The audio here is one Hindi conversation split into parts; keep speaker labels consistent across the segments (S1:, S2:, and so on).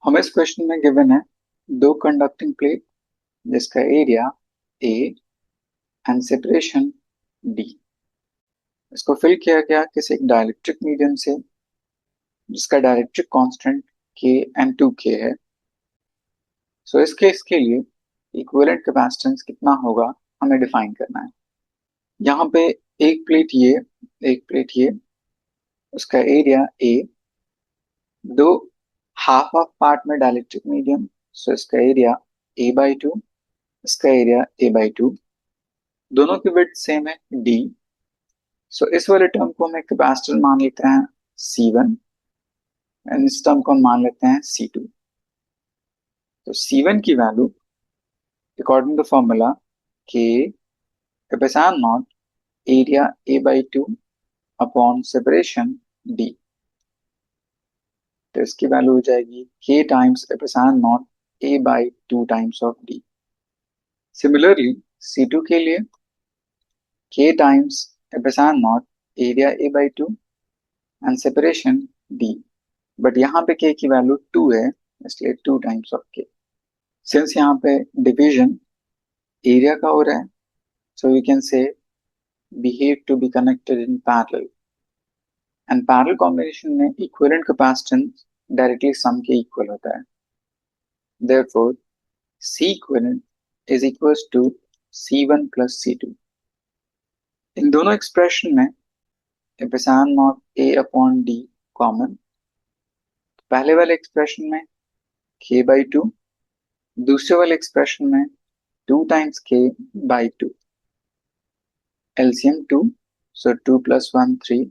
S1: हमें इस क्वेश्चन में गिवन है दो कंडक्टिंग प्लेट जिसका area A and separation D. इसको फिल किया गया किसी एक डाइलेक्ट्रिक मीडियम से जिसका डाइलेक्ट्रिक कांस्टेंट के एंड 2k है। सो इस केस के लिए इक्विवेलेंट कैपेसिटेंस कितना होगा हमें डिफाइन करना है। यहाँ पे एक प्लेट ये उसका एरिया ए, दो हाफ ऑफ पार्ट में डाइलेक्ट्रिक मीडियम, सो इसका एरिया a/2, इसका एरिया a/2, दोनों की विड्थ सेम है d। सो इस वाले टर्म को हम एक कैपेसिटर मान लेते हैं C1 एंड इस टर्म को हम मान लेते हैं C2। तो C1 की value according to formula K epsilon naught area a/2 upon separation d। तो इसकी वैल्यू हो जाएगी K times epsilon naught a/2 times of d। Similarly C2 के लिए K times epsilon naught area a/2 and separation d। But यहाँ पे K की वैल्यू 2 है, इसलिए 2 टाइम्स ऑफ K। सिंस यहाँ पे डिवीजन एरिया का हो रहा है, so we can say behave to be connected in parallel, and parallel combination में equivalent capacitance directly sum के equal होता है। Therefore C equivalent is equals to C1 plus C2। इन दोनों एक्सप्रेशन में epsilon not A upon D common, पहले वाले एक्सप्रेशन में K/2, दूसरे वाले एक्सप्रेशन में 2 टाइम्स K/2, एलसीएम 2, सो 2 + 1 3,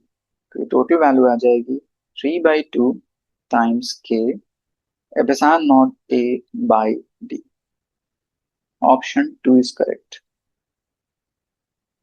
S1: तो टोटल वैल्यू आ जाएगी 3/2 times K epsilon not A/D। Option 2 is correct.